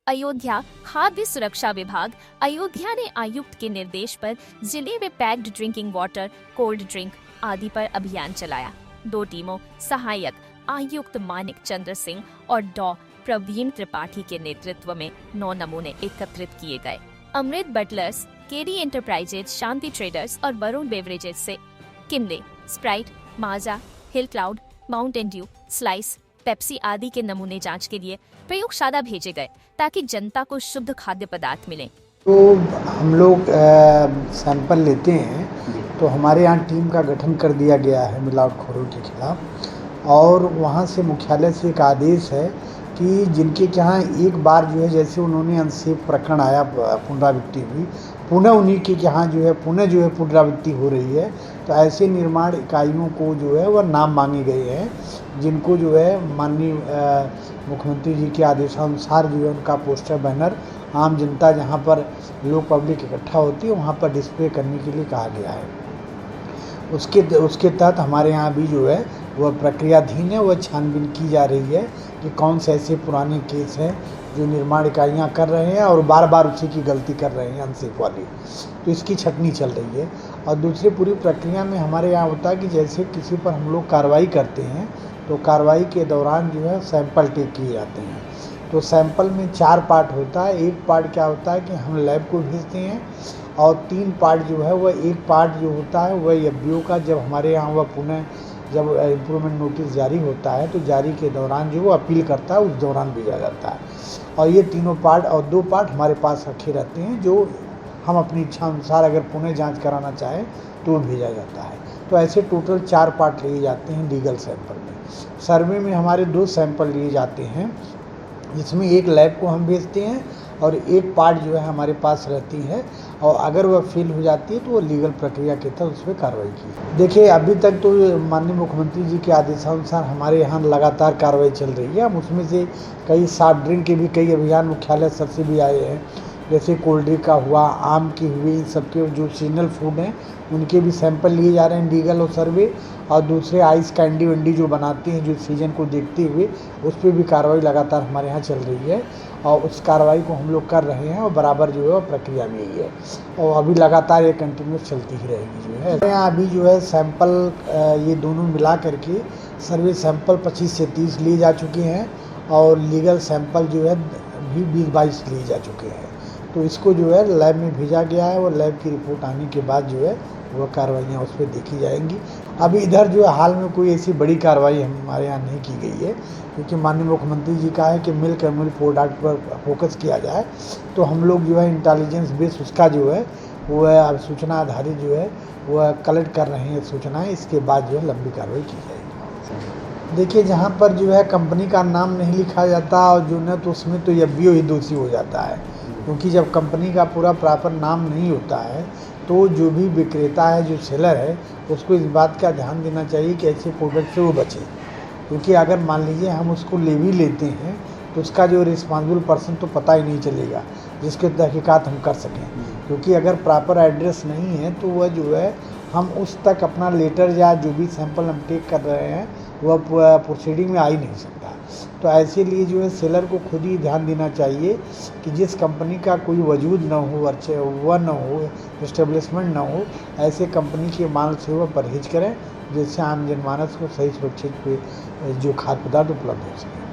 अयोध्या खाद्य सुरक्षा विभाग अयोध्या ने आयुक्त के निर्देश पर जिले में packed drinking water, cold drink आदि पर अभियान चलाया। 2 टीमों सहायक आयुक्त मानिक चंद्र सिंह और डॉ प्रवीण त्रिपाठी के नेतृत्व में 9 नमूने एकत्रित किए गए। Amrit Butlers, KD Enterprises, Shanti Traders और वरुण बेवरेजेज से Kinley, Sprite, Maaza, Hill Cloud, Mountain Dew, Slice, Pepsi आदि के नमूने जांच के लिए प्रयोगशाला भेजे गए ताकि जनता को शुद्ध खाद्य पदार्थ मिले। तो हम लोग सैंपल लेते हैं तो हमारे यहाँ टीम का गठन कर दिया गया है मिलावटखोरों के खिलाफ, और वहाँ से मुख्यालय से एक आदेश है कि जिनके यहाँ एक बार जो है जैसे उन्होंने अनसेफ प्रकरण आया, पुनरावृत्ति हुई, पुनः उन्हीं के यहाँ जो है पुनरावृत्ति हो रही है, तो ऐसे निर्माण इकाइयों को जो है वह नाम मांगे गए हैं जिनको जो है माननीय मुख्यमंत्री जी के आदेशानुसार जो है उनका पोस्टर, बैनर आम जनता जहाँ पर लोग पब्लिक इकट्ठा होती है वहाँ पर डिस्प्ले करने के लिए कहा गया है। उसके तहत हमारे यहाँ भी जो है वह प्रक्रियाधीन है, वह छानबीन की जा रही है कि कौन से ऐसे पुराने केस हैं जो निर्माण इकाइयाँ कर रहे हैं और बार बार उसी की गलती कर रहे हैं अनसेफ वाली, तो इसकी छटनी चल रही है। और दूसरी पूरी प्रक्रिया में हमारे यहाँ होता है कि जैसे किसी पर हम लोग कार्रवाई करते हैं तो कार्रवाई के दौरान जो है सैंपल टेक किए जाते हैं। तो सैंपल में 4 पार्ट होता है। एक पार्ट क्या होता है कि हम लैब को भेजते हैं, और 3 पार्ट जो है वह, एक पार्ट जो होता है वह एफबीओ का, जब हमारे यहाँ वह पुनः जब इम्प्रूवमेंट नोटिस जारी होता है तो जारी के दौरान जो वो अपील करता है उस दौरान भेजा जाता है। और ये तीनों पार्ट और 2 पार्ट हमारे पास रखे रहते हैं जो हम अपनी इच्छा अनुसार अगर पुनः जांच कराना चाहें तो भेजा जाता है। तो ऐसे टोटल 4 पार्ट लिए जाते हैं लीगल सैंपल में। सर्वे में हमारे 2 सैंपल लिए जाते हैं, जिसमें एक लैब को हम भेजते हैं और एक पार्ट जो है हमारे पास रहती है, और अगर वह फेल हो जाती है तो वो लीगल प्रक्रिया के तहत उस पर कार्रवाई की। देखिए, अभी तक तो माननीय मुख्यमंत्री जी के आदेशानुसार हमारे यहाँ लगातार कार्रवाई चल रही है। हम उसमें से कई सॉफ्ट ड्रिंक के भी कई अभियान मुख्यालय स्तर से भी आए हैं, जैसे कोल्ड ड्रिंक का हुआ, आम की हुई, इन सबके जो सीजनल फूड हैं उनके भी सैंपल लिए जा रहे हैं लीगल और सर्वे। और दूसरे आइस कैंडी वैंडी जो बनाते हैं जो सीजन को देखते हुए, उस पर भी कार्रवाई लगातार हमारे यहाँ चल रही है, और उस कार्रवाई को हम लोग कर रहे हैं और बराबर जो है वो प्रक्रिया में ही है, और अभी लगातार ये कंटिन्यूस चलती ही रहेगी। जो है यहाँ अभी जो है सैंपल ये दोनों मिला करके सर्वे सैंपल 25 से 30 लिए जा चुके हैं, और लीगल सैंपल जो है भी 20-22 लिए जा चुके हैं। तो इसको जो है लैब में भेजा गया है, और लैब की रिपोर्ट आने के बाद जो है वह कार्रवाइयाँ उस पर देखी जाएंगी। अभी इधर जो है हाल में कोई ऐसी बड़ी कार्रवाई हमारे यहाँ नहीं की गई है, क्योंकि माननीय मुख्यमंत्री जी का है कि मिल्क एंड मिल्क प्रोडक्ट पर फोकस किया जाए। तो हम लोग जो है इंटेलिजेंस बेस उसका जो है वो है सूचना आधारित जो है वह कलेक्ट कर रहे हैं सूचनाएँ, इसके बाद जो है लंबी कार्रवाई की जाएगी। देखिए, जहाँ पर जो है कंपनी का नाम नहीं लिखा जाता और जो न, तो उसमें तो एफबीओ ही दोषी हो जाता है, क्योंकि जब कंपनी का पूरा प्रॉपर नाम नहीं होता है तो जो भी विक्रेता है, जो सेलर है, उसको इस बात का ध्यान देना चाहिए कि ऐसे प्रोडक्ट से वो बचे। क्योंकि अगर मान लीजिए हम उसको ले भी लेते हैं तो उसका जो रिस्पॉन्सिबल पर्सन तो पता ही नहीं चलेगा जिसके तहकीकात हम कर सकें, क्योंकि अगर प्रॉपर एड्रेस नहीं है तो वह जो है हम उस तक अपना लेटर या जो भी सैंपल हम टेक कर रहे हैं वह प्रोसीडिंग में आ ही नहीं सकता। तो ऐसे लिए जो है सेलर को खुद ही ध्यान देना चाहिए कि जिस कंपनी का कोई वजूद न हो, वह न हो, इस्टेब्लिशमेंट न हो, ऐसे कंपनी के माल से वह परहेज करें, जिससे आम जनमानस को सही सुरक्षित जो खाद्य पदार्थ उपलब्ध हो सके।